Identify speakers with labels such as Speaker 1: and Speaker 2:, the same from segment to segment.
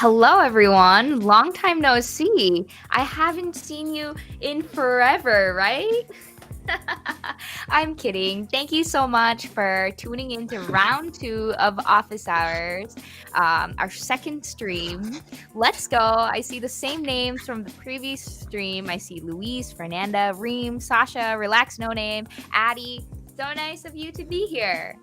Speaker 1: Hello, everyone. Long time no see. I haven't seen you in forever, right? I'm kidding. Thank you so much for tuning in to round two of Office Hours, our second stream. Let's go. I see the same names from the previous stream. I see Luis, Fernanda, Reem, Sasha, Relax No Name, Addie. So nice of you to be here.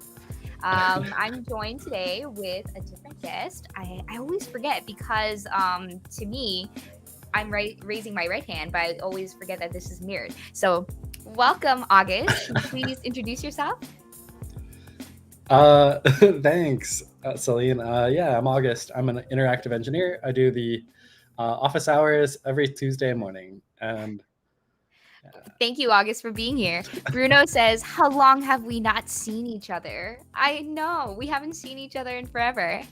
Speaker 1: I'm joined today with a different guest. I always forget because to me, I'm raising my right hand, but I always forget that this is mirrored. So, welcome, August. Can you please introduce yourself?
Speaker 2: Thanks, Celine. Yeah, I'm August. I'm an interactive engineer. I do the office hours every Tuesday morning. And
Speaker 1: Thank you, August, for being here. Bruno says, "How long have we not seen each other?" I know we haven't seen each other in forever.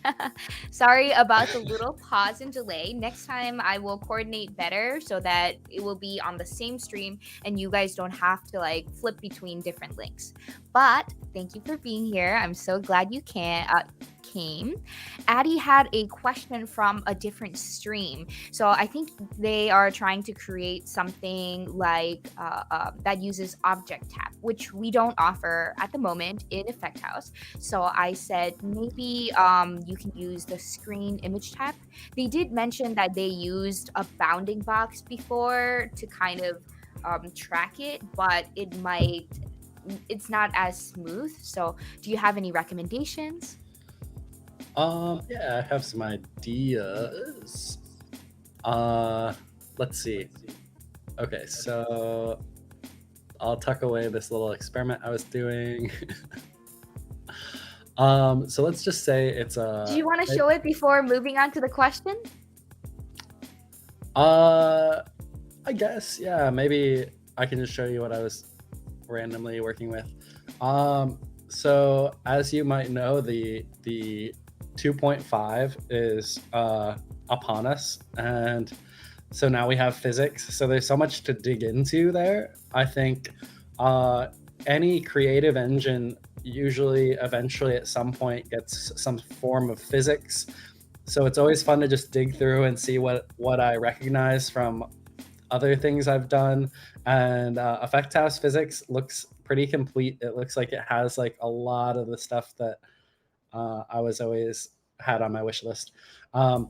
Speaker 1: Sorry about the little pause and delay. Next time I will coordinate better so that it will be on the same stream and you guys don't have to like flip between different links. But thank you for being here. I'm so glad you came. Addie had a question from a different stream. So I think they are trying to create something like that uses object tap, which we don't offer at the moment in Effect House. So I said maybe you can use the screen image tap. They did mention that they used a bounding box before to kind of track it, but it's not as smooth. So do you have any recommendations?
Speaker 2: yeah, I have some ideas. Uh, let's see. Okay, so I'll tuck away this little experiment I was doing. So let's just say it's
Speaker 1: Do you want to show it before moving on to the question?
Speaker 2: uh, I guess, yeah, maybe I can just show you what I was randomly working with. So as you might know, the 2.5 is upon us, and so now we have physics. So there's so much to dig into there. I think uh, any creative engine usually eventually at some point gets some form of physics. So it's always fun to just dig through and see what I recognize from other things I've done. And Effect House physics looks pretty complete. It looks like it has like a lot of the stuff that I was always had on my wish list. Um,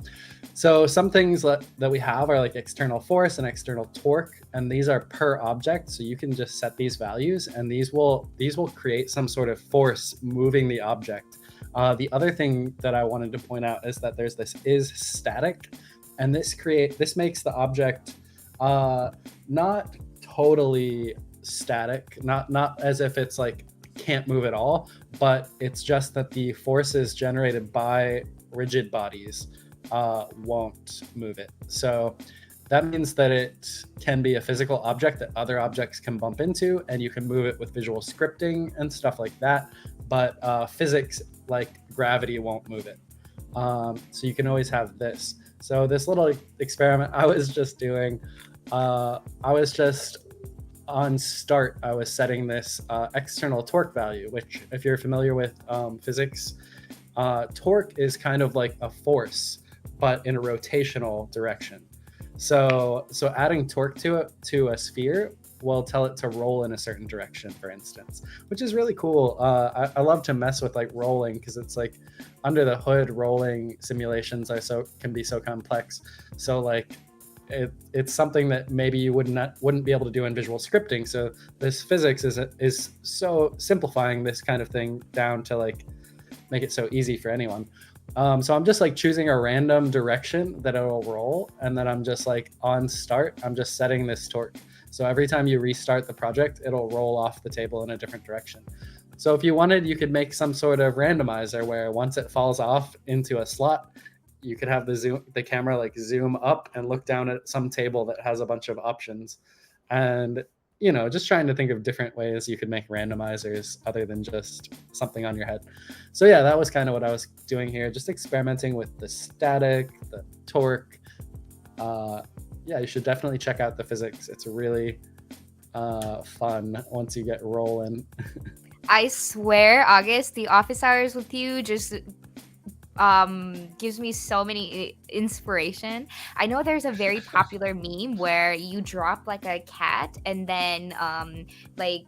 Speaker 2: so some things that we have are like external force and external torque, and these are per object. So you can just set these values, and these will create some sort of force moving the object. The other thing that I wanted to point out is that there's this is static, and this makes the object not totally static, not as if it's like can't move at all, but it's just that the forces generated by rigid bodies won't move it. So that means that it can be a physical object that other objects can bump into, and you can move it with visual scripting and stuff like that. But physics like gravity won't move it. So you can always have this. So this little experiment I was just doing, I was just on start, I was setting this external torque value, which, if you're familiar with physics, torque is kind of like a force, but in a rotational direction. So adding torque to a sphere will tell it to roll in a certain direction, for instance, which is really cool. I love to mess with like rolling because it's like under the hood rolling simulations can be so complex. So like it's something that maybe you wouldn't be able to do in visual scripting. So this physics is so simplifying this kind of thing down to like make it so easy for anyone. So I'm just like choosing a random direction that it'll roll, and then I'm just like on start, I'm just setting this torque. So every time you restart the project, it'll roll off the table in a different direction. So if you wanted, you could make some sort of randomizer where once it falls off into a slot, you could have the camera like zoom up and look down at some table that has a bunch of options. And just trying to think of different ways you could make randomizers other than just something on your head. So yeah, that was kind of what I was doing here, just experimenting with the static, the torque. Yeah, you should definitely check out the physics. It's really fun once you get rolling.
Speaker 1: I swear, August, the office hours with you just gives me so many inspiration. I know there's a very popular meme where you drop like a cat, and then like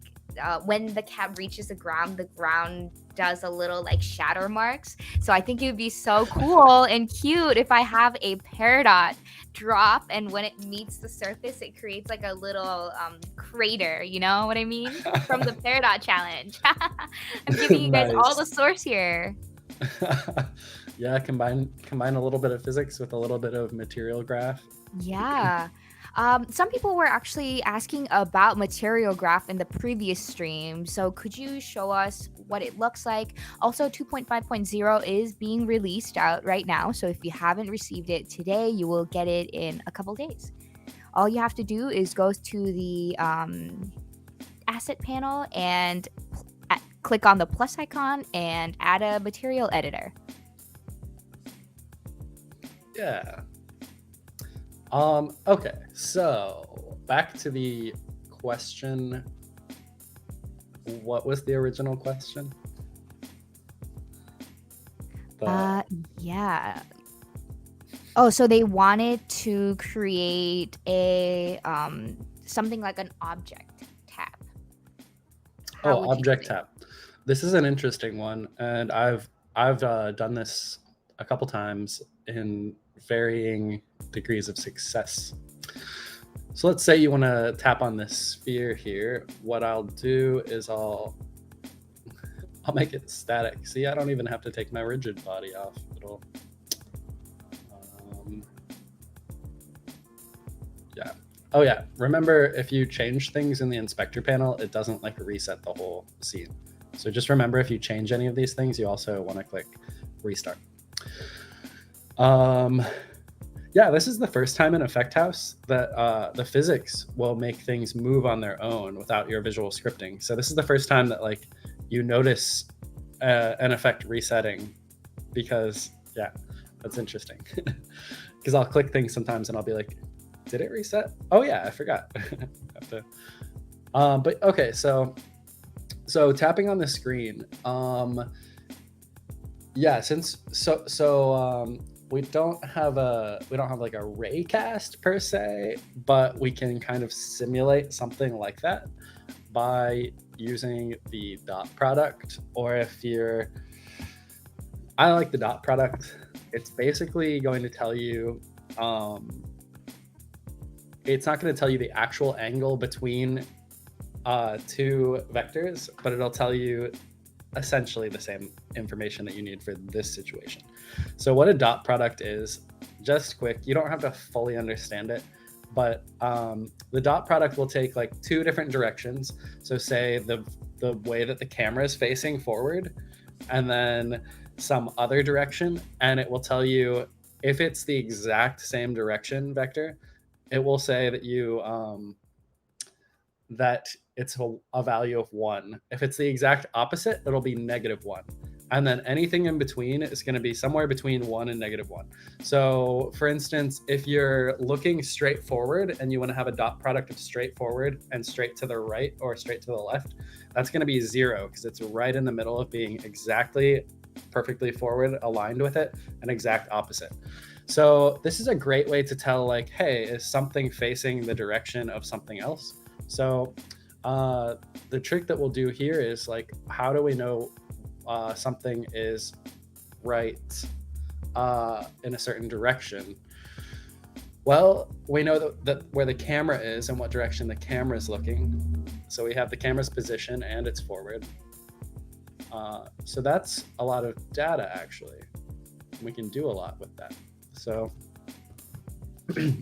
Speaker 1: when the cat reaches the ground does a little like shatter marks. So I think it would be so cool and cute if I have a peridot drop, and when it meets the surface, it creates like a little crater. You know what I mean? From the peridot challenge. I'm giving you guys all the
Speaker 2: Nice.
Speaker 1: source here.
Speaker 2: Yeah, combine a little bit of physics with a little bit of material graph.
Speaker 1: Yeah. Some people were actually asking about material graph in the previous stream. So could you show us what it looks like? Also, 2.5.0 is being released out right now. So if you haven't received it today, you will get it in a couple days. All you have to do is go to the asset panel and click on the plus icon and add a material editor.
Speaker 2: Yeah. Okay, so back to the question. What was the original question?
Speaker 1: Yeah. Oh, so they wanted to create a something like an object tab. How would you
Speaker 2: Object
Speaker 1: do it?
Speaker 2: tab. This is an interesting one, and I've done this a couple times in varying degrees of success. So let's say you want to tap on this sphere here. What I'll do is I'll make it static. See, I don't even have to take my rigid body off. It'll yeah. Oh yeah, remember if you change things in the inspector panel, it doesn't like reset the whole scene. So just remember, if you change any of these things, you also want to click restart. Yeah, this is the first time in Effect House that the physics will make things move on their own without your visual scripting. So this is the first time that like you notice an effect resetting, because yeah, that's interesting. Because I'll click things sometimes and I'll be like, did it reset? Oh yeah, I forgot. Have to, but okay, so tapping on the screen. Yeah, since we don't have like a raycast per se, but we can kind of simulate something like that by using the dot product. Or if you're, I like the dot product. It's basically going to tell you, it's not going to tell you the actual angle between two vectors, but it'll tell you essentially the same information that you need for this situation. So what a dot product is, just quick, you don't have to fully understand it, but the dot product will take like two different directions. So say the way that the camera is facing forward, and then some other direction, and it will tell you if it's the exact same direction vector, it will say that you that it's a value of 1. If it's the exact opposite, it'll be -1. And then anything in between is going to be somewhere between 1 and -1. So for instance, if you're looking straight forward and you want to have a dot product of straight forward and straight to the right or straight to the left, that's going to be 0, because it's right in the middle of being exactly perfectly forward aligned with it and exact opposite. So this is a great way to tell, like, hey, is something facing the direction of something else? So the trick that we'll do here is, like, how do we know something is right in a certain direction? Well, we know that where the camera is and what direction the camera is looking. So we have the camera's position and its forward. So that's a lot of data, actually. We can do a lot with that. So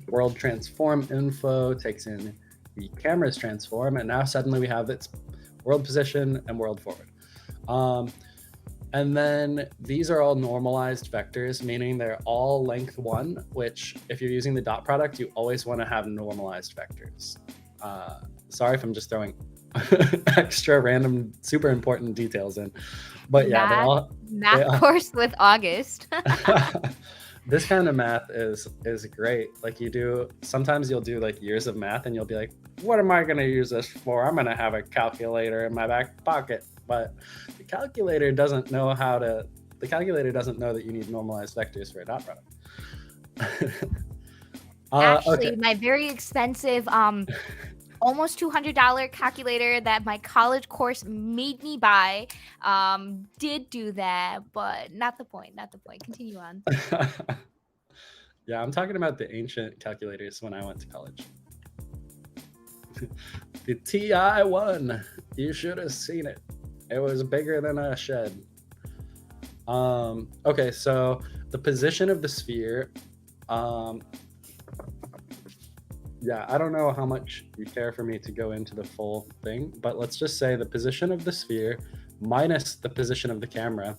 Speaker 2: world transform info takes in the camera's transform, and now suddenly we have its world position and world forward. And then these are all normalized vectors, meaning they're all length 1, which if you're using the dot product, you always want to have normalized vectors. Sorry if I'm just throwing extra random, super important details in. But yeah, they all
Speaker 1: math course with August.
Speaker 2: This kind of math is great. Like, sometimes you'll do like years of math and you'll be like, what am I going to use this for? I'm going to have a calculator in my back pocket. But the calculator doesn't know how to the calculator doesn't know that you need normalized vectors for a dot product.
Speaker 1: Actually,
Speaker 2: Okay.
Speaker 1: my very expensive almost $200 calculator that my college course made me buy did do that, but not the point. Not the point. Continue on.
Speaker 2: Yeah, I'm talking about the ancient calculators when I went to college. The TI-1, you should have seen it. It was bigger than a shed. Okay, so the position of the sphere. Yeah, I don't know how much you care for me to go into the full thing, but let's just say the position of the sphere minus the position of the camera.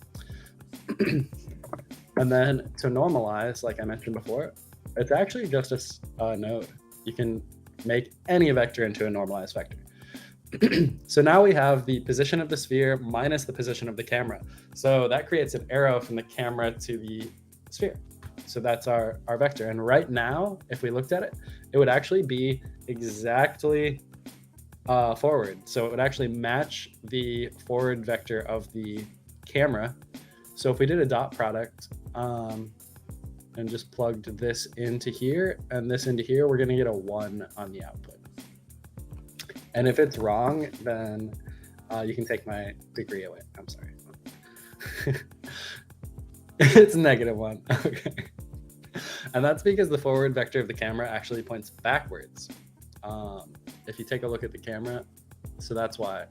Speaker 2: And then to normalize, like I mentioned before, it's actually just a node. You can make any vector into a normalized vector. So now we have the position of the sphere minus the position of the camera. So that creates an arrow from the camera to the sphere. So that's our vector. And right now, if we looked at it, it would actually be exactly forward. So it would actually match the forward vector of the camera. So if we did a dot product and just plugged this into here and this into here, we're going to get a 1 on the output. And if it's wrong, then you can take my degree away. I'm sorry. It's -1. Okay. And that's because the forward vector of the camera actually points backwards. If you take a look at the camera, so that's why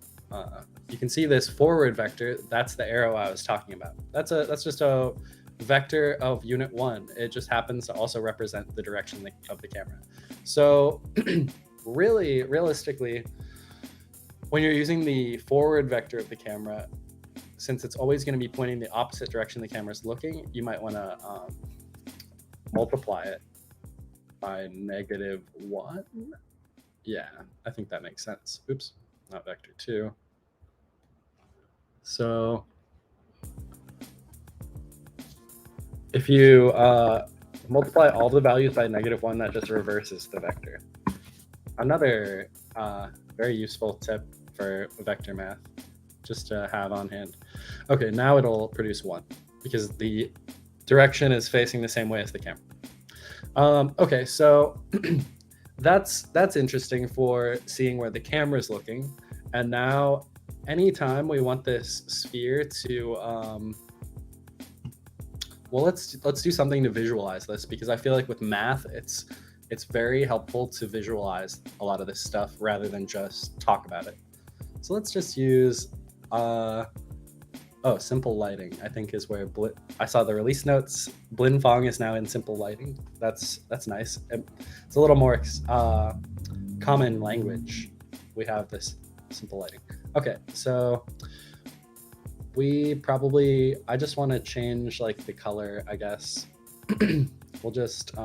Speaker 2: you can see this forward vector. That's the arrow I was talking about. That's just a vector of unit 1. It just happens to also represent the direction of the camera. So really, realistically, when you're using the forward vector of the camera, since it's always going to be pointing the opposite direction the camera is looking, you might want to multiply it by -1. Yeah, I think that makes sense. Oops, not vector 2. So if you multiply all the values by -1, that just reverses the vector. Another very useful tip for vector math, just to have on hand. Okay, now it'll produce 1 because the direction is facing the same way as the camera. Okay, so that's interesting for seeing where the camera is looking. And now anytime we want this sphere to well, let's do something to visualize this, because I feel like with math it's very helpful to visualize a lot of this stuff rather than just talk about it. So let's just use simple lighting, I think, is where I saw the release notes. Blin Fong is now in simple lighting. That's nice. It's a little more common language. We have this simple lighting. Okay, so I just want to change like the color, I guess. We'll just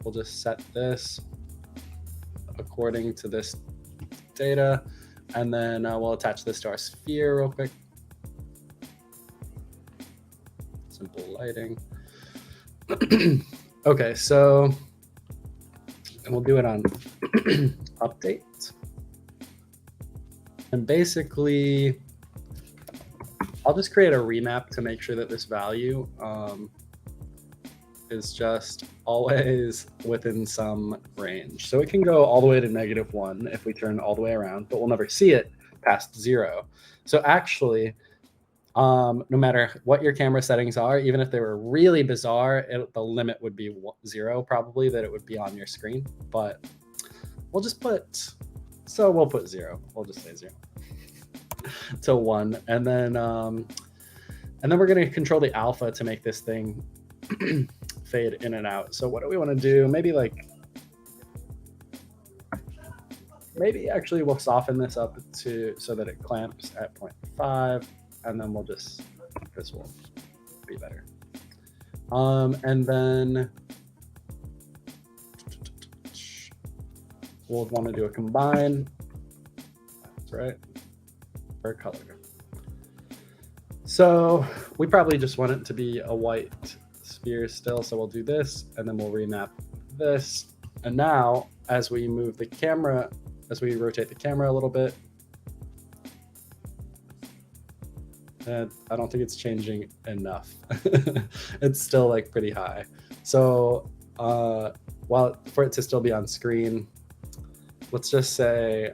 Speaker 2: we'll just set this according to this data, and then we'll attach this to our sphere real quick. Simple lighting. Okay, so and we'll do it on update. And basically, I'll just create a remap to make sure that this value is just always within some range. So it can go all the way to -1 if we turn all the way around, but we'll never see it past 0. So actually, no matter what your camera settings are, even if they were really bizarre, the limit would be 0 probably, that it would be on your screen. But we'll just put, so we'll put 0. We'll just say 0 to 1. And then we're going to control the alpha to make this thing fade in and out. So what do we want to do? Maybe actually we'll soften this up so that it clamps at 0.5, and then this will be better. And then we'll want to do a combine. That's right, for color. So we probably just want it to be a white sphere still, so we'll do this, and then we'll remap this. And now, as we move the camera, as we rotate the camera a little bit, I don't think it's changing enough. It's still like pretty high. So well, for it to still be on screen, let's just say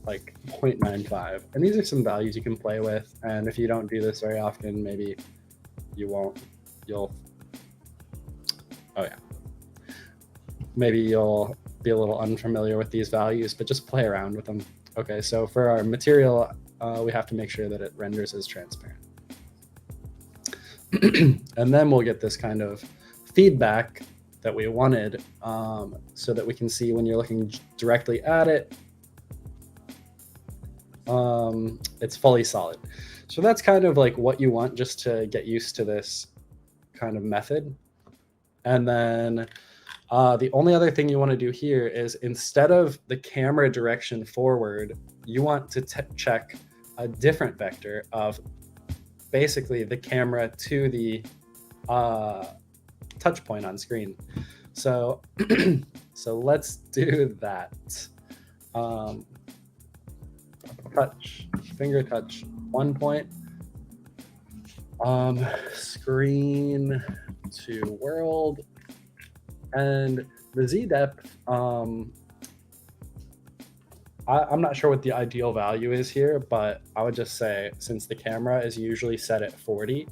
Speaker 2: like 0.95. And these are some values you can play with. And if you don't do this very often, maybe you won't, maybe you'll be a little unfamiliar with these values, but just play around with them. Okay, so for our material, we have to make sure that it renders as transparent. And then we'll get this kind of feedback that we wanted, so that we can see when you're looking directly at it, it's fully solid. So that's kind of like what you want, just to get used to this kind of method. And then the only other thing you want to do here is, instead of the camera direction forward, you want to check a different vector of basically the camera to the touch point on screen. So so let's do that. Touch, finger touch, 1 point, screen to world. And the Z depth, I'm not sure what the ideal value is here, but I would just say, since the camera is usually set at 40,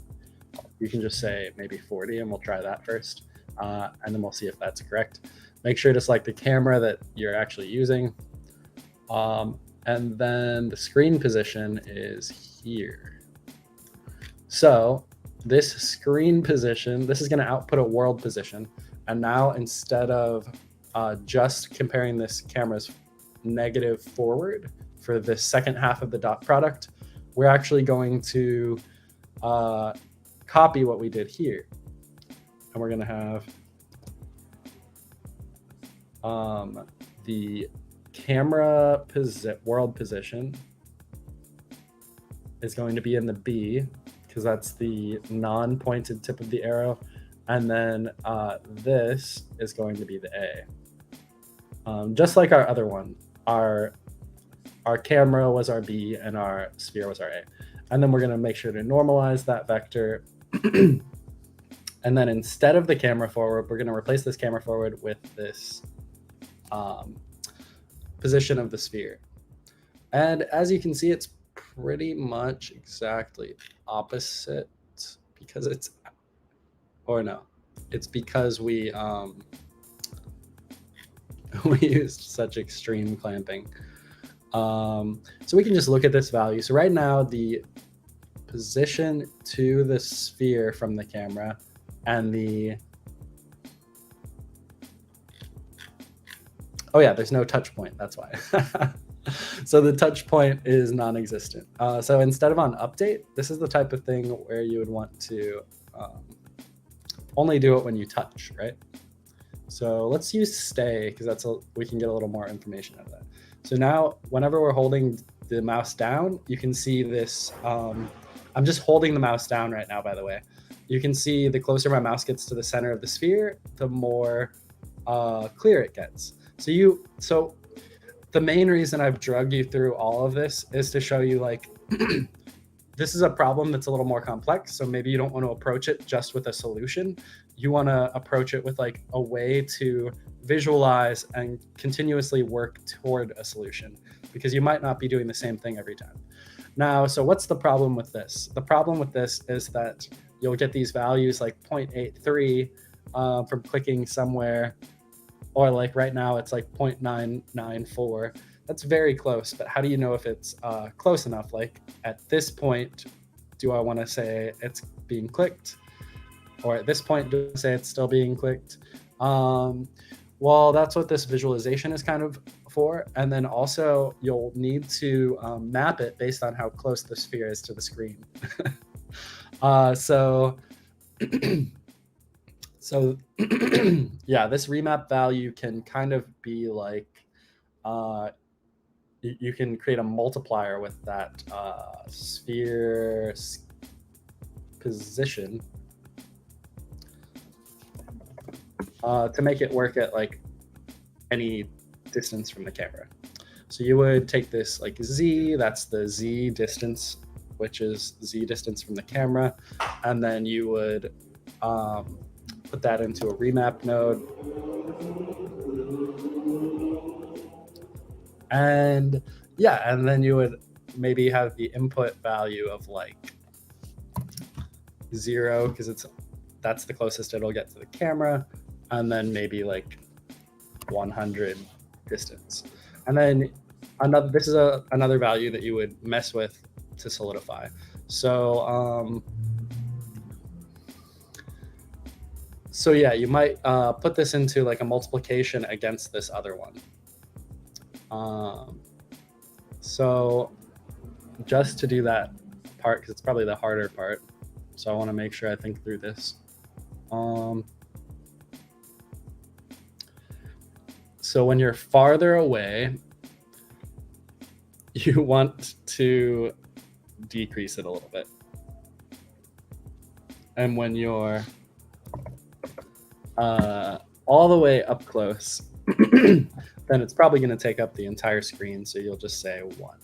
Speaker 2: you can just say maybe 40, and we'll try that first. And then we'll see if that's correct. Make sure to select the camera that you're actually using. And then the screen position is here. So this screen position, this is going to output a world position. And now, instead of just comparing this camera's negative forward for the second half of the dot product, we're actually going to copy what we did here. And we're going to have the camera world position is going to be in the B, because that's the non-pointed tip of the arrow. And then this is going to be the A. Just like our other one, our camera was our B and our sphere was our A. And then we're going to make sure to normalize that vector. And then instead of the camera forward, we're going to replace this camera forward with this position of the sphere. And as you can see, it's pretty much exactly opposite, because it's, or no, it's because we we used such extreme clamping. So we can just look at this value. So right now, the position to the sphere from the camera and the, oh yeah, there's no touch point, that's why. So the touch point is non-existent. So instead of on update, this is the type of thing where you would want to only do it when you touch, right? So let's use stay, because we can get a little more information out of that. So now, whenever we're holding the mouse down, you can see this. I'm just holding the mouse down right now, by the way. You can see the closer my mouse gets to the center of the sphere, the more clear it gets. So the main reason I've drugged you through all of this is to show you, like, this is a problem that's a little more complex. So maybe you don't want to approach it just with a solution. You want to approach it with like a way to visualize and continuously work toward a solution, because you might not be doing the same thing every time. Now, so what's the problem with this? The problem with this is that you'll get these values like 0.83 from clicking somewhere, or like right now it's like 0.994. That's very close, but how do you know if it's close enough? Like, at this point, do I want to say it's being clicked? Or at this point, do I say it's still being clicked? Well, that's what this visualization is kind of for. And then also, you'll need to map it based on how close the sphere is to the screen. So yeah, this remap value can kind of be like, you can create a multiplier with that sphere position to make it work at like any distance from the camera. So you would take this like Z, that's the Z distance, which is Z distance from the camera, and then you would put that into a remap node. And yeah, and then you would maybe have the input value of like 0 because that's the closest it'll get to the camera, and then maybe like 100 distance. And then this is another value that you would mess with to solidify. So yeah, you might put this into like a multiplication against this other one. So just to do that part, because it's probably the harder part, so I want to make sure I think through this. So when you're farther away, you want to decrease it a little bit. And when you're all the way up close, then it's probably going to take up the entire screen. So you'll just say 1.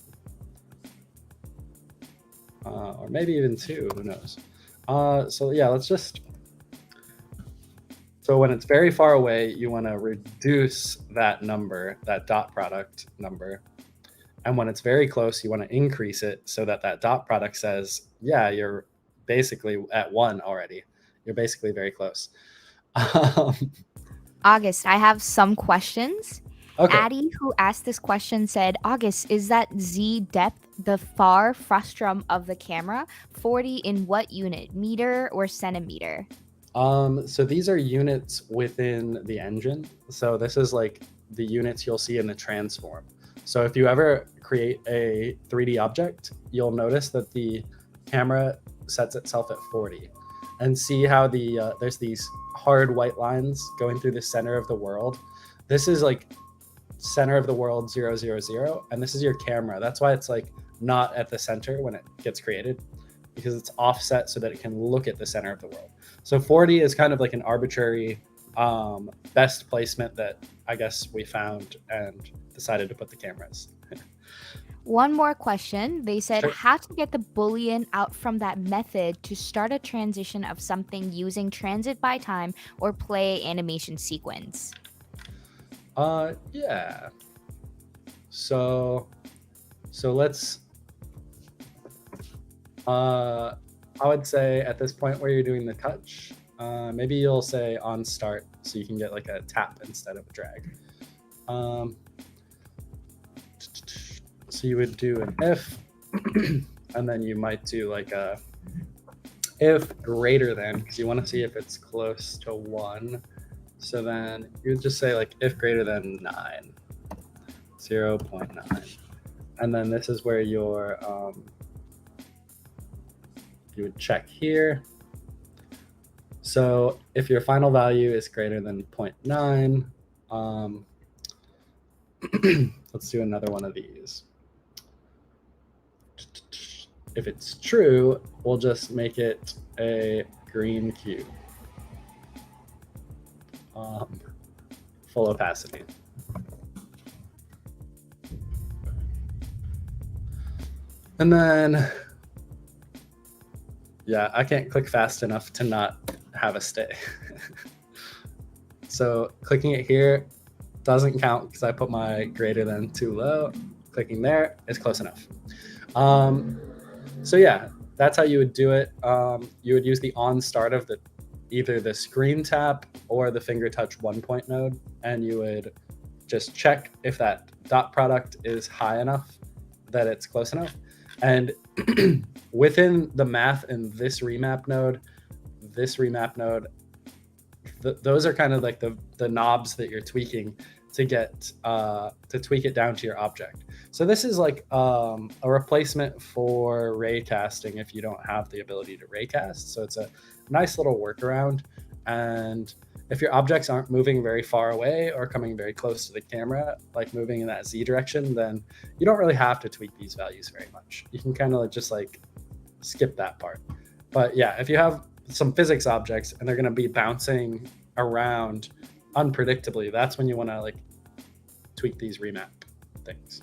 Speaker 2: Or maybe even 2, who knows? So yeah, so when it's very far away, you want to reduce that number, that dot product number. And when it's very close, you want to increase it so that dot product says, yeah, you're basically at 1 already. You're basically very close.
Speaker 1: August, I have some questions.
Speaker 2: Okay.
Speaker 1: Addie, who asked this question, said, August, is that Z depth the far frustum of the camera? 40 in what unit? Meter or centimeter?
Speaker 2: So these are units within the engine. So this is like the units you'll see in the transform. So if you ever create a 3D object, you'll notice that the camera sets itself at 40. And see how there's these hard white lines going through the center of the world. This is like center of the world 0, 0, 0, and this is your camera. That's why it's like not at the center when it gets created, because it's offset so that it can look at the center of the world. So 40 is kind of like an arbitrary best placement that I guess we found and decided to put the cameras.
Speaker 1: One more question. They said,
Speaker 2: Sure.
Speaker 1: how to get the Boolean out from that method to start a transition of something using transit by time or play animation sequence?
Speaker 2: Yeah. So let's, I would say at this point where you're doing the touch, maybe you'll say on start so you can get like a tap instead of a drag. So you would do an if, and then you might do like a if greater than, because you want to see if it's close to 1. So then you would just say like if greater than 9, 0.9. And then this is where your you would check here. So if your final value is greater than 0.9, let's do another one of these. If it's true, we'll just make it a green cube. Full opacity. And then, yeah, I can't click fast enough to not have a stay. So clicking it here doesn't count because I put my greater than too low. Clicking there is close enough. So yeah, that's how you would do it. You would use the on start of either the screen tap or the finger touch 1 point node, and you would just check if that dot product is high enough that it's close enough. And within the math in this remap node, those are kind of like the knobs that you're tweaking to get to tweak it down to your object. So this is like a replacement for ray casting if you don't have the ability to ray cast. So it's a nice little workaround. And if your objects aren't moving very far away or coming very close to the camera, like moving in that Z direction, then you don't really have to tweak these values very much. You can kind of just like skip that part. But yeah, if you have some physics objects and they're going to be bouncing around unpredictably, that's when you want to like tweak these remap things.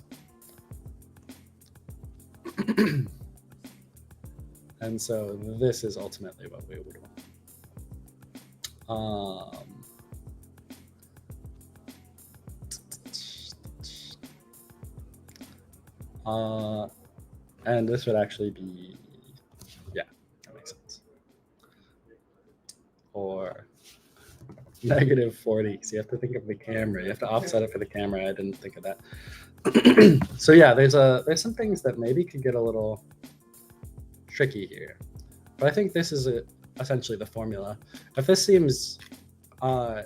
Speaker 2: And so this is ultimately what we would want. And this would actually be, yeah, that makes sense. Or -40, because you have to think of the camera. You have to offset it for the camera. I didn't think of that. So yeah, there's some things that maybe could get a little tricky here, but I think this is essentially the formula. If this seems, yeah,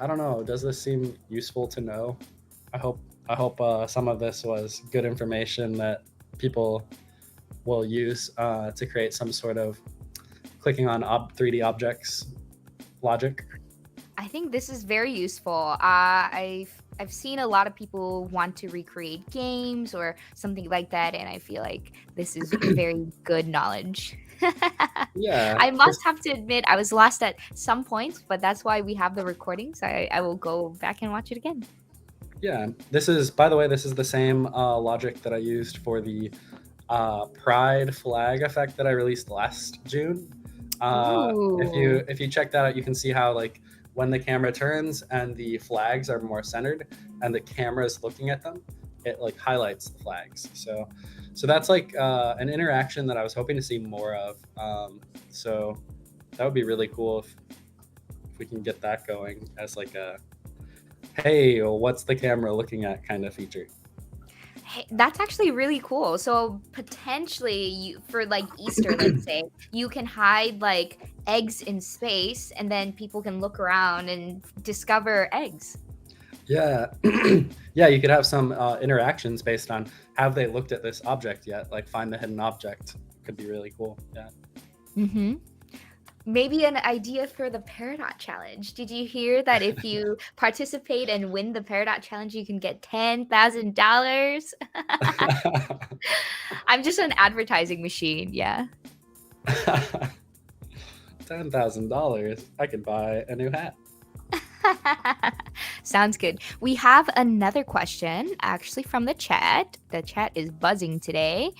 Speaker 2: I don't know. Does this seem useful to know? I hope some of this was good information that people will use to create some sort of clicking on 3D objects logic.
Speaker 1: I think this is very useful. I've seen a lot of people want to recreate games or something like that, and I feel like this is very good knowledge.
Speaker 2: Yeah,
Speaker 1: I must have to admit I was lost at some points, but that's why we have the recording, so I will go back and watch it again.
Speaker 2: Yeah, this is, by the way, this is the same logic that I used for the pride flag effect that I released last June. If you check that out, you can see how like when the camera turns and the flags are more centered and the camera is looking at them, it like highlights the flags. So that's like an interaction that I was hoping to see more of. So that would be really cool if we can get that going as like a, hey, what's the camera looking at kind of feature.
Speaker 1: Hey, that's actually really cool. So potentially for like Easter, let's say, you can hide like eggs in space and then people can look around and discover eggs.
Speaker 2: Yeah. Yeah, you could have some interactions based on have they looked at this object yet? Like find the hidden object could be really cool. Yeah.
Speaker 1: Mm-hmm. Maybe an idea for the Peridot Challenge. Did you hear that if you participate and win the Peridot Challenge, you can get $10,000? I'm just an advertising machine. Yeah.
Speaker 2: $10,000. I could buy a new hat.
Speaker 1: Sounds good. We have another question actually from the chat. The chat is buzzing today.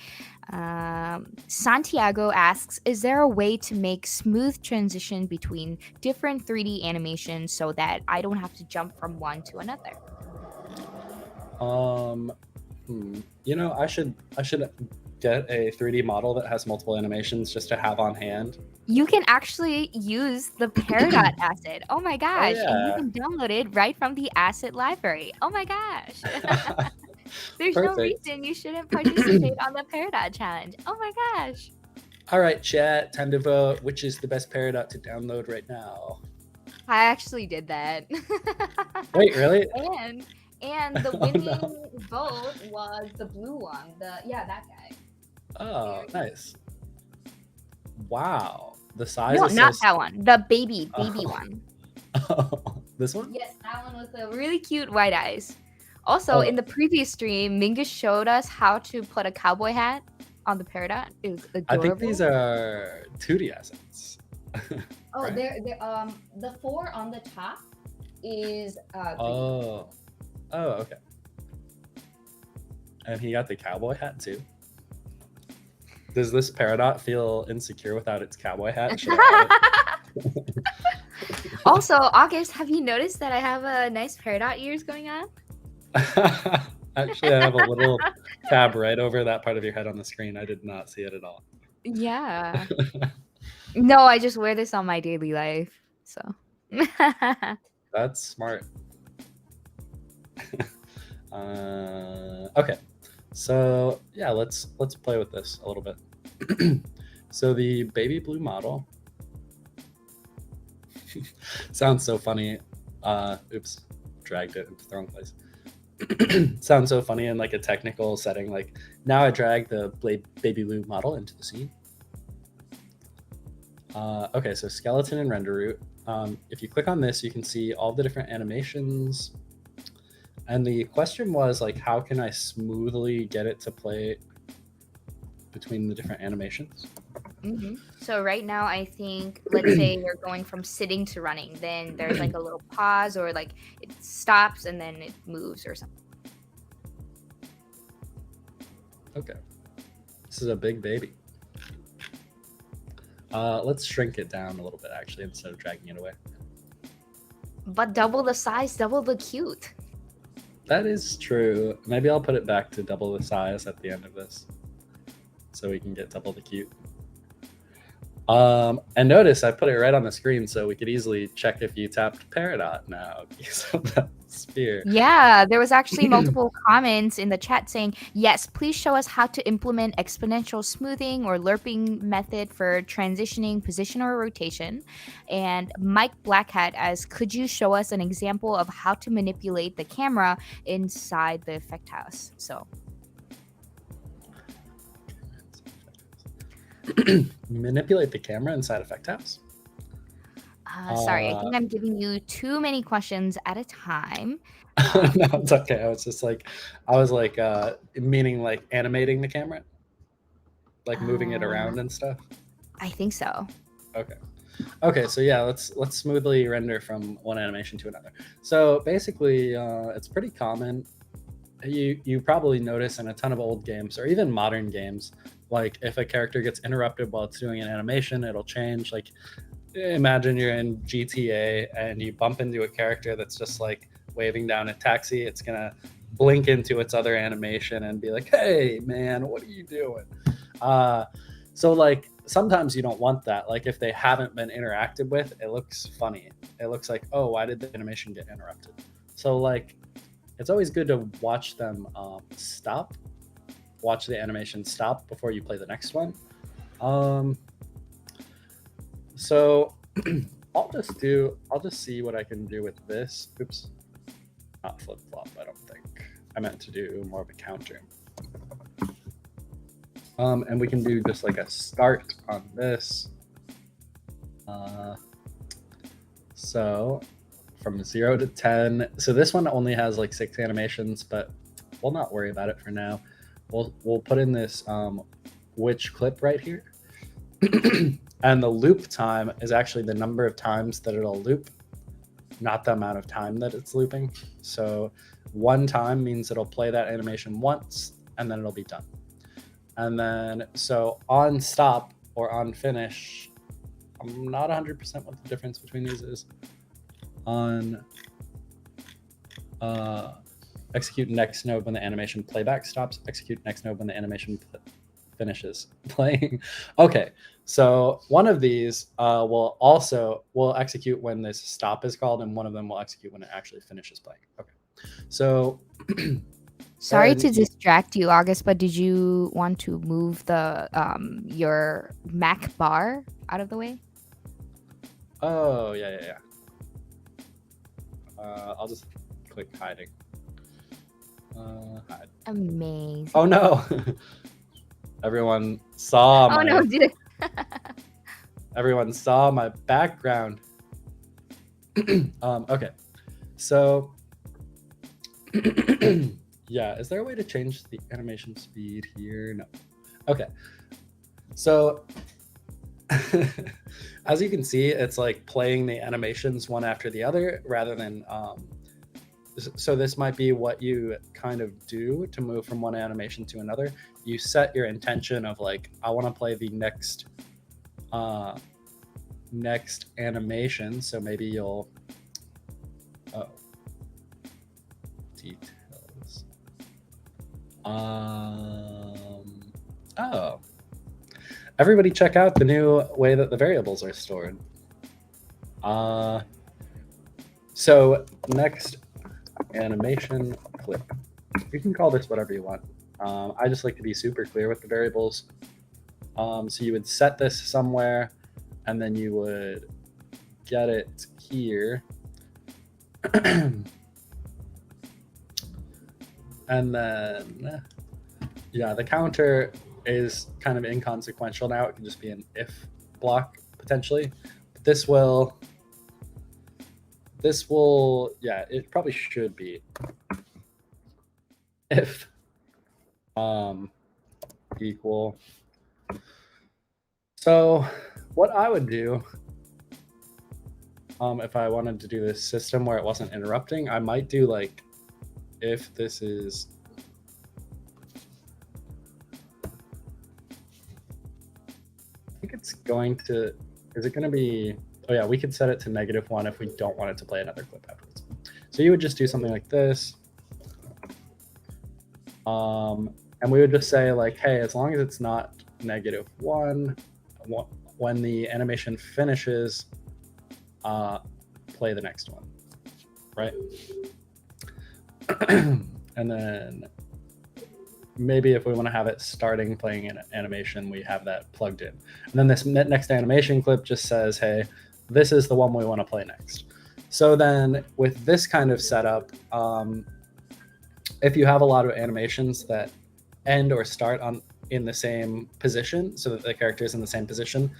Speaker 1: Santiago asks, is there a way to make smooth transition between different 3D animations so that I don't have to jump from one to another?
Speaker 2: You know, I should get a 3D model that has multiple animations just to have on hand.
Speaker 1: You can actually use the Peridot asset. Oh my gosh.
Speaker 2: Oh, yeah.
Speaker 1: And you can download it right from the asset library. Oh my gosh. There's
Speaker 2: Perfect.
Speaker 1: no reason you shouldn't participate on the Peridot Challenge. Oh my gosh.
Speaker 2: All right, chat, time to vote. Which is the best Peridot to download right now?
Speaker 1: I actually did that.
Speaker 2: Wait, really?
Speaker 1: And the winning vote was the blue one. That guy.
Speaker 2: Oh, nice. Wow. The size
Speaker 1: No,
Speaker 2: is
Speaker 1: not that one. The baby one.
Speaker 2: Oh, this one?
Speaker 1: Yes, that one with the really cute white eyes. Also, in the previous stream, Mingus showed us how to put a cowboy hat on the Peridot. It was adorable.
Speaker 2: I think these are 2D assets.
Speaker 1: Oh,
Speaker 2: right?
Speaker 1: they're the 4 on the top is 3D.
Speaker 2: Oh, okay. And he got the cowboy hat too. Does this Peridot feel insecure without its cowboy hat?
Speaker 1: Also, August, have you noticed that I have a nice Peridot ears going on?
Speaker 2: Actually, I have a little tab right over that part of your head on the screen. I did not see it at all.
Speaker 1: Yeah. No, I just wear this on my daily life. So.
Speaker 2: That's smart. Okay. So yeah, let's play with this a little bit. So the baby blue model sounds so funny. Oops, dragged it into the wrong place. Sounds so funny in like a technical setting. Like now I drag the baby blue model into the scene. Okay, so skeleton and render root. If you click on this, you can see all the different animations. And the question was like, how can I smoothly get it to play between the different animations?
Speaker 1: So right now, I think, let's say you're going from sitting to running, then there's like a little pause, or like it stops and then it moves or something.
Speaker 2: Okay. This is a big baby. Let's shrink it down a little bit, actually, instead of dragging it away.
Speaker 1: But double the size, double the cute.
Speaker 2: That is true. Maybe I'll put it back to double the size at the end of this, so we can get double the cute. And notice I put it right on the screen, so we could easily check if you tapped Peridot now because of that sphere.
Speaker 1: Yeah, there was actually multiple comments in the chat saying, yes, please show us how to implement exponential smoothing or lerping method for transitioning position or rotation. And Mike Blackhat as, could you show us an example of how to manipulate the camera inside the effect house? So
Speaker 2: manipulate the camera inside Effect House?
Speaker 1: sorry, I think I'm giving you too many questions at a time.
Speaker 2: No, it's okay. I was like meaning like animating the camera, like moving it around and stuff.
Speaker 1: I think so.
Speaker 2: Okay, so yeah, let's smoothly render from one animation to another. So basically, it's pretty common. You probably notice in a ton of old games or even modern games, like if a character gets interrupted while it's doing an animation, it'll change. Like imagine you're in GTA and you bump into a character that's just like waving down a taxi. It's gonna blink into its other animation and be like, "Hey, man, what are you doing?" So like sometimes you don't want that. Like if they haven't been interacted with, it looks funny. It looks like, oh, why did the animation get interrupted? So like it's always good to watch them stop. Watch the animation stop before you play the next one. So I'll just see what I can do with this. Oops, not flip flop. I don't think I meant to do more of a counter. And we can do just like a start on this. So from 0 to 10. So this one only has like 6 animations, but we'll not worry about it for now. We'll put in this witch clip right here. And the loop time is actually the number of times that it'll loop, not the amount of time that it's looping. So one time means it'll play that animation once and then it'll be done. And then so on stop or on finish, I'm not 100% what the difference between these is. On execute next node when the animation playback stops, execute next node when the animation finishes playing. Okay, so one of these will execute when this stop is called, and one of them will execute when it actually finishes playing. Okay, so
Speaker 1: sorry to distract you, August, but did you want to move the your Mac bar out of the way?
Speaker 2: Oh yeah. I'll just click hiding. Hide.
Speaker 1: Amazing.
Speaker 2: Oh no. Everyone saw my.
Speaker 1: Oh no, dude.
Speaker 2: Everyone saw my background. Okay, so yeah, is there a way to change the animation speed here? No. Okay, so as you can see, it's like playing the animations one after the other rather than so this might be what you kind of do to move from one animation to another. You set your intention of like, I want to play the next animation. So maybe you'll details. Everybody check out the new way that the variables are stored. So next animation clip. You can call this whatever you want. I just like to be super clear with the variables. So you would set this somewhere, and then you would get it here. And then, yeah, the counter is kind of inconsequential now. It can just be an if block potentially. But this will, yeah, it probably should be if equal So what I would do, if I wanted to do this system where it wasn't interrupting, I might do like, if this is, I think it's going to, is it going to be, oh yeah, we could set it to -1 if we don't want it to play another clip afterwards. So you would just do something like this. And we would just say like, hey, as long as it's not -1, when the animation finishes, play the next one, right? And then maybe if we want to have it starting playing an animation, we have that plugged in. And then this next animation clip just says, hey, this is the one we want to play next. So then with this kind of setup, if you have a lot of animations that end or start in the same position, so that the character is in the same position,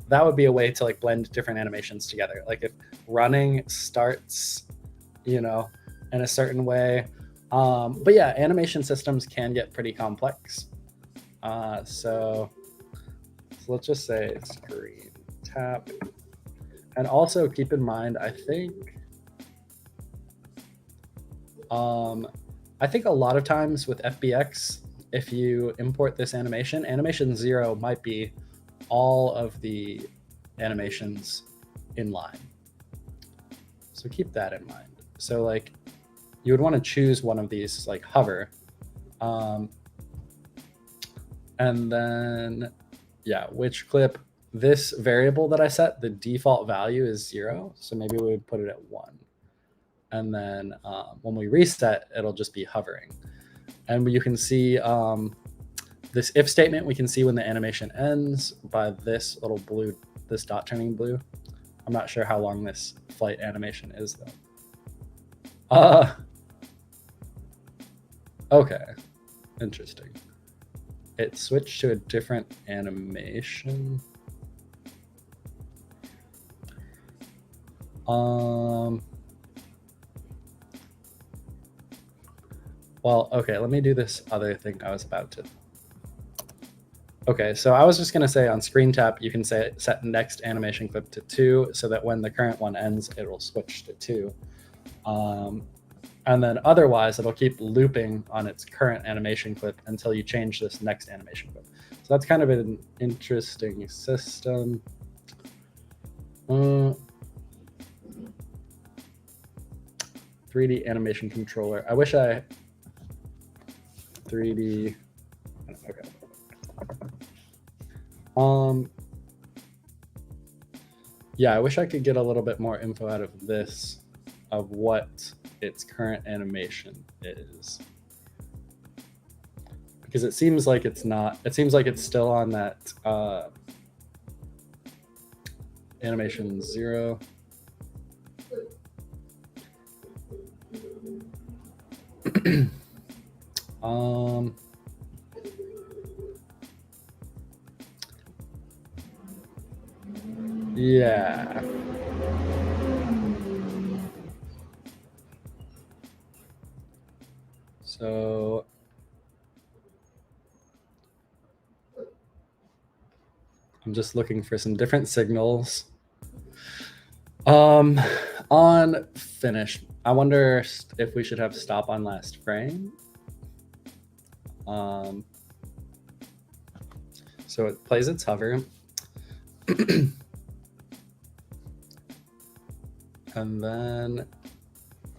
Speaker 2: that would be a way to like blend different animations together. Like if running starts, in a certain way. But yeah, animation systems can get pretty complex. So let's just say screen tap. And also keep in mind, I think a lot of times with FBX, if you import this animation 0 might be all of the animations in line. So keep that in mind. So like you would want to choose one of these, like hover. And then, yeah, which clip, this variable that I set, the default value is 0. So maybe we would put it at 1. And then when we reset, it'll just be hovering. And you can see this if statement, we can see when the animation ends by this little blue, this dot turning blue. I'm not sure how long this flight animation is though. Okay, interesting. It switched to a different animation. Well, okay, let me do this other thing I was about to. Okay, so I was just gonna say on screen tap, you can set next animation clip to 2 so that when the current one ends, it will switch to 2. And then otherwise, it'll keep looping on its current animation clip until you change this next animation clip. So that's kind of an interesting system. 3D animation controller. I wish 3D. Okay. Yeah, I wish I could get a little bit more info out of this, of what its current animation is, because it seems like it's not. It seems like it's still on that animation 0. Yeah. So I'm just looking for some different signals. On finish, I wonder if we should have stop on last frame. So it plays its hover. And then,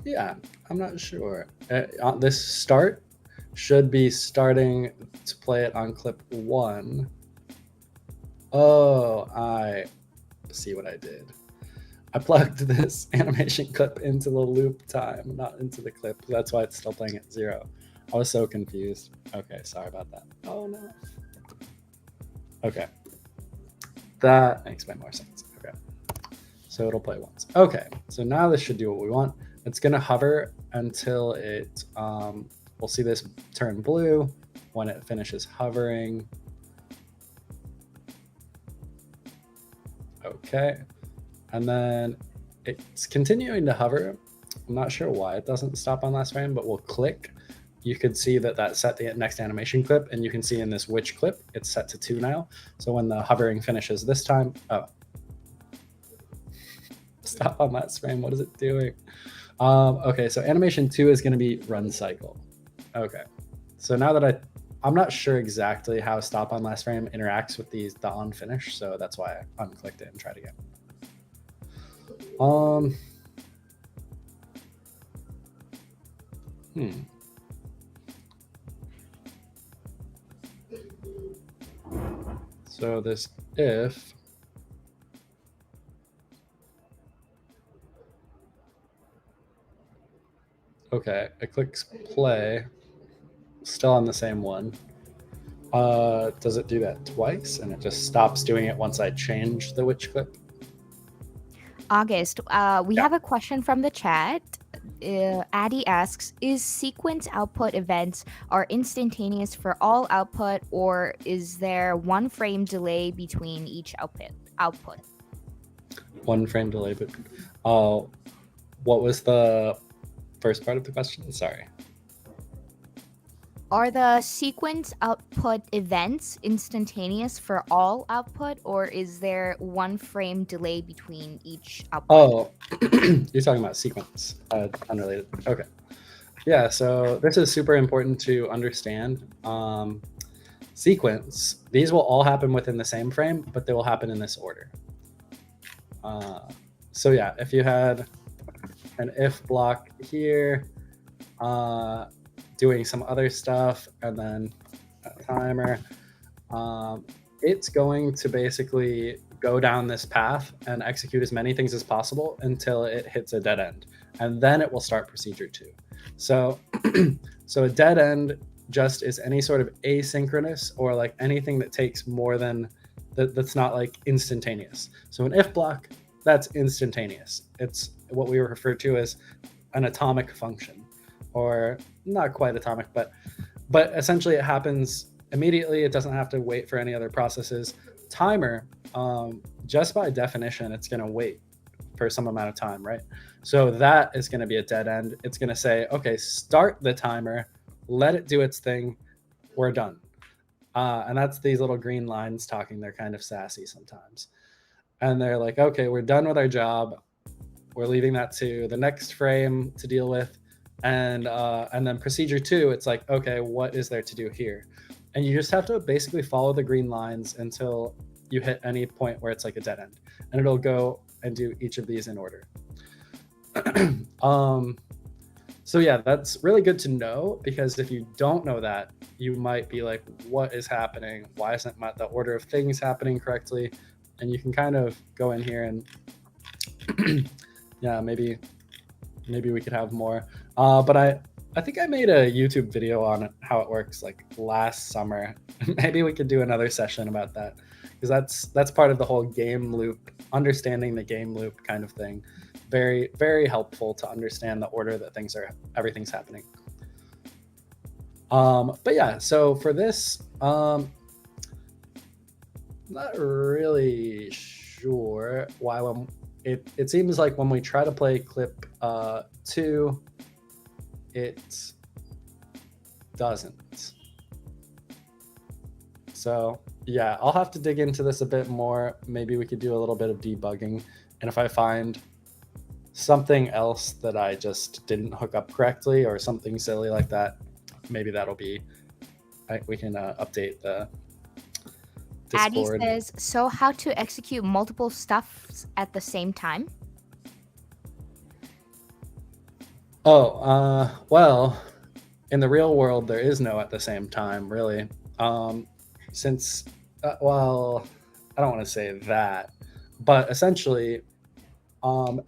Speaker 2: yeah, I'm not sure. This start should be starting to play it on clip 1. Oh, I see what I did. I plugged this animation clip into the loop time, not into the clip. That's why it's still playing at 0. I was so confused. Okay, sorry about that. Oh no. Okay. That makes way more sense. Okay. So it'll play once. Okay, so now this should do what we want. It's gonna hover until it, we'll see this turn blue when it finishes hovering. Okay, and then it's continuing to hover. I'm not sure why it doesn't stop on last frame, but we'll click you could see that that set the next animation clip, and you can see in this which clip it's set to 2 now. So when the hovering finishes this time, oh, stop on last frame. What is it doing? Okay, so animation 2 is going to be run cycle. Okay, so now that I'm not sure exactly how stop on last frame interacts with the on finish, so that's why I unclicked it and tried again. So this if okay, I click play, still on the same one. Does it do that twice and it just stops doing it once I change the which clip?
Speaker 1: August, we have a question from the chat. Addy asks, is sequence output events are instantaneous for all output, or is there 1 frame delay between each output?
Speaker 2: 1 frame delay, but what was the first part of the question? Sorry.
Speaker 1: Are the sequence output events instantaneous for all output, or is there 1 frame delay between each output?
Speaker 2: Oh, you're talking about sequence, unrelated. Okay. Yeah, so this is super important to understand. Sequence, these will all happen within the same frame, but they will happen in this order. So yeah, if you had an if block here, doing some other stuff, and then a timer, it's going to basically go down this path and execute as many things as possible until it hits a dead end, and then it will start procedure 2. So so a dead end just is any sort of asynchronous, or like anything that takes more than that's not like instantaneous. So an if block, that's instantaneous. It's what we refer to as an atomic function, or not quite atomic, but essentially it happens immediately. It doesn't have to wait for any other processes. Timer, just by definition, it's going to wait for some amount of time, right? So that is going to be a dead end. It's going to say, okay, start the timer, let it do its thing, we're done. And that's these little green lines talking. They're kind of sassy sometimes. And they're like, okay, we're done with our job. We're leaving that to the next frame to deal with. And then procedure 2, it's like, okay, what is there to do here? And you just have to basically follow the green lines until you hit any point where it's like a dead end. And it'll go and do each of these in order. So yeah, that's really good to know, because if you don't know that, you might be like, what is happening? Why isn't the order of things happening correctly? And you can kind of go in here and yeah, maybe we could have more. But I think I made a YouTube video on how it works like last summer. Maybe we could do another session about that, because that's part of the whole game loop, understanding the game loop kind of thing. Very, very helpful to understand the order that everything's happening. But yeah, so for this, not really sure why when it seems like when we try to play clip 2, it doesn't. So yeah, I'll have to dig into this a bit more. Maybe we could do a little bit of debugging, and if I find something else that I just didn't hook up correctly or something silly like that, maybe that'll be, we can update the Discord.
Speaker 1: Addy says, so how to execute multiple stuffs at the same time?
Speaker 2: Oh, well, in the real world, there is no at the same time, really. Since, well, I don't want to say that, but essentially,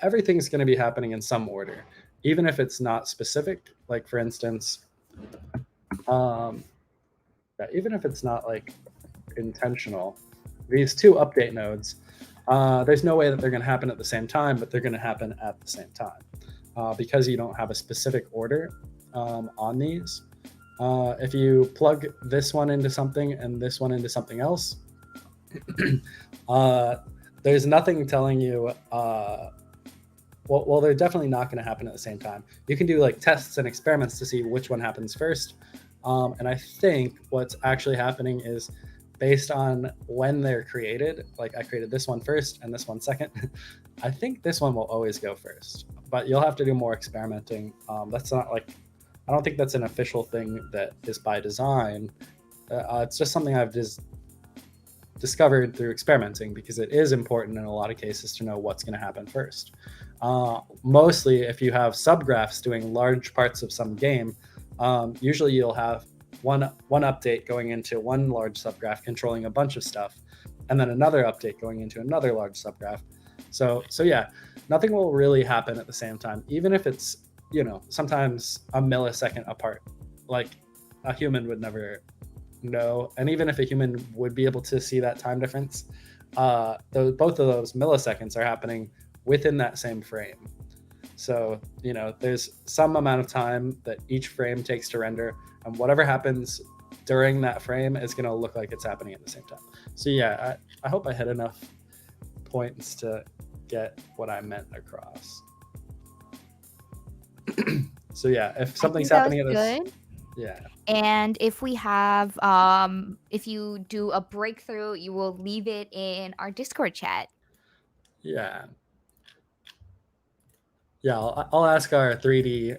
Speaker 2: everything's going to be happening in some order, even if it's not specific. Like, for instance, even if it's not like intentional, these 2 update nodes, there's no way that they're going to happen at the same time, but they're going to happen at the same time, because you don't have a specific order on these. If you plug this one into something and this one into something else, there's nothing telling you well, they're definitely not going to happen at the same time. You can do like tests and experiments to see which one happens first. And I think what's actually happening is based on when they're created. Like I created this one first and this one second. I think this one will always go first, but you'll have to do more experimenting. That's not like, I don't think that's an official thing that is by design. It's just something I've just discovered through experimenting, because it is important in a lot of cases to know what's going to happen first. Mostly if you have subgraphs doing large parts of some game, usually you'll have one update going into one large subgraph controlling a bunch of stuff, and then another update going into another large subgraph. So yeah, nothing will really happen at the same time, even if it's, sometimes a millisecond apart. Like a human would never know, and even if a human would be able to see that time difference, both of those milliseconds are happening within that same frame. So there's some amount of time that each frame takes to render, and whatever happens during that frame is going to look like it's happening at the same time. So yeah, I hope I had enough points to get what I meant across. So yeah, if something's happening at this,
Speaker 1: good.
Speaker 2: yeah.
Speaker 1: And if we have, if you do a breakthrough, you will leave it in our Discord chat.
Speaker 2: Yeah. Yeah, I'll ask our 3D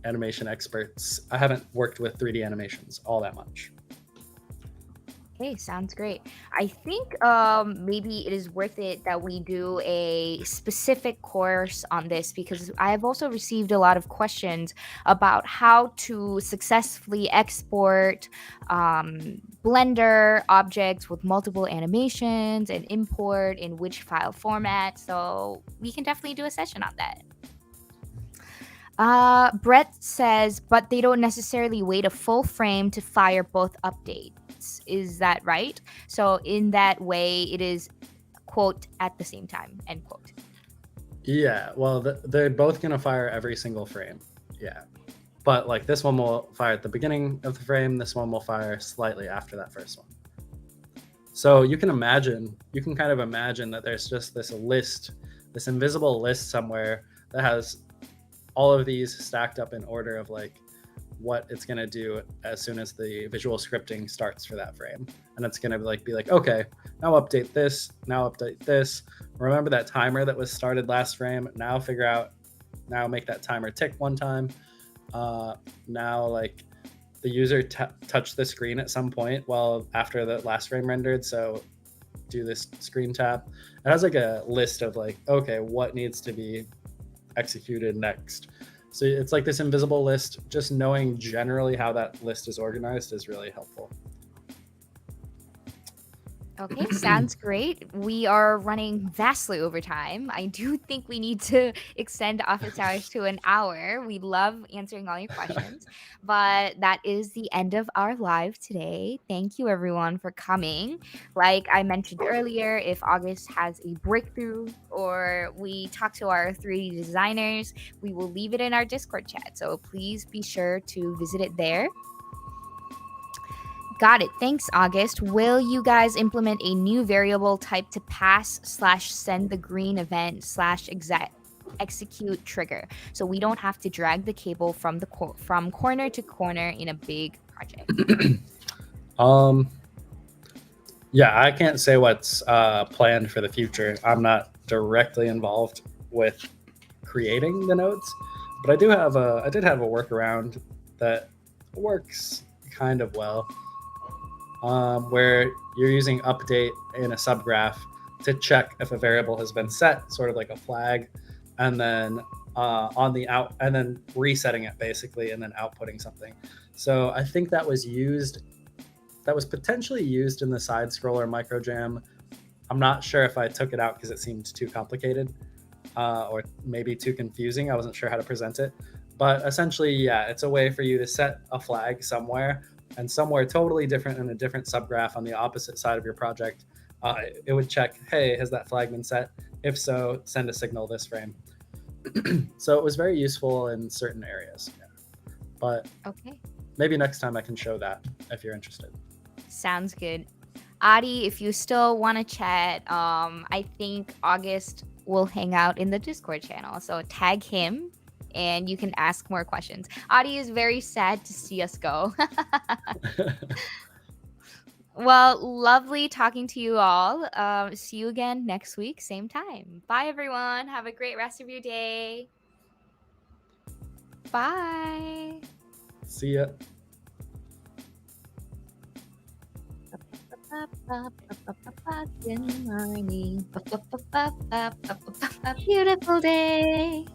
Speaker 2: animation experts. I haven't worked with 3D animations all that much.
Speaker 1: Okay, sounds great. I think maybe it is worth it that we do a specific course on this, because I have also received a lot of questions about how to successfully export Blender objects with multiple animations and import in which file format. So we can definitely do a session on that. Brett says, but they don't necessarily wait a full frame to fire both updates. Is that right? So in that way, it is, quote, at the same time, end quote.
Speaker 2: Yeah, well, they're both going to fire every single frame. Yeah. But like this one will fire at the beginning of the frame. This one will fire slightly after that first one. So you can kind of imagine that there's just this list, this invisible list somewhere that has all of these stacked up in order of like what it's going to do as soon as the visual scripting starts for that frame. And it's going to be like, okay, now update this, now update this. Remember that timer that was started last frame? Now make that timer tick one time. Now like the user touched the screen at some point after the last frame rendered. So do this screen tap. It has like a list of like, okay, what needs to be executed next. So it's like this invisible list. Just knowing generally how that list is organized is really helpful.
Speaker 1: Okay, sounds great. We are running vastly over time. I do think we need to extend office hours to an hour. We love answering all your questions, but that is the end of our live today. Thank you, everyone, for coming. Like I mentioned earlier, if August has a breakthrough or we talk to our 3D designers, we will leave it in our Discord chat. So please be sure to visit it there. Got it. Thanks, August. Will you guys implement a new variable type to pass/send the green event / execute trigger, so we don't have to drag the cable from from corner to corner in a big project?
Speaker 2: Yeah, I can't say what's planned for the future. I'm not directly involved with creating the nodes, but I did have a workaround that works kind of well. Where you're using update in a subgraph to check if a variable has been set, sort of like a flag, and then on the out, and then resetting it basically, and then outputting something. So I think that was potentially used in the side scroller microjam. I'm not sure if I took it out because it seemed too complicated or maybe too confusing. I wasn't sure how to present it, but essentially, yeah, it's a way for you to set a flag somewhere, and somewhere totally different in a different subgraph on the opposite side of your project, it would check, hey, has that flag been set? If so, send a signal this frame. So it was very useful in certain areas. Yeah. But
Speaker 1: okay,
Speaker 2: maybe next time I can show that if you're interested.
Speaker 1: Sounds good. Adi, if you still want to chat, I think August will hang out in the Discord channel. So tag him and you can ask more questions. Adi is very sad to see us go. Well, lovely talking to you all. See you again next week, same time. Bye, everyone. Have a great rest of your day. Bye.
Speaker 2: See ya.
Speaker 1: Good morning. Beautiful day.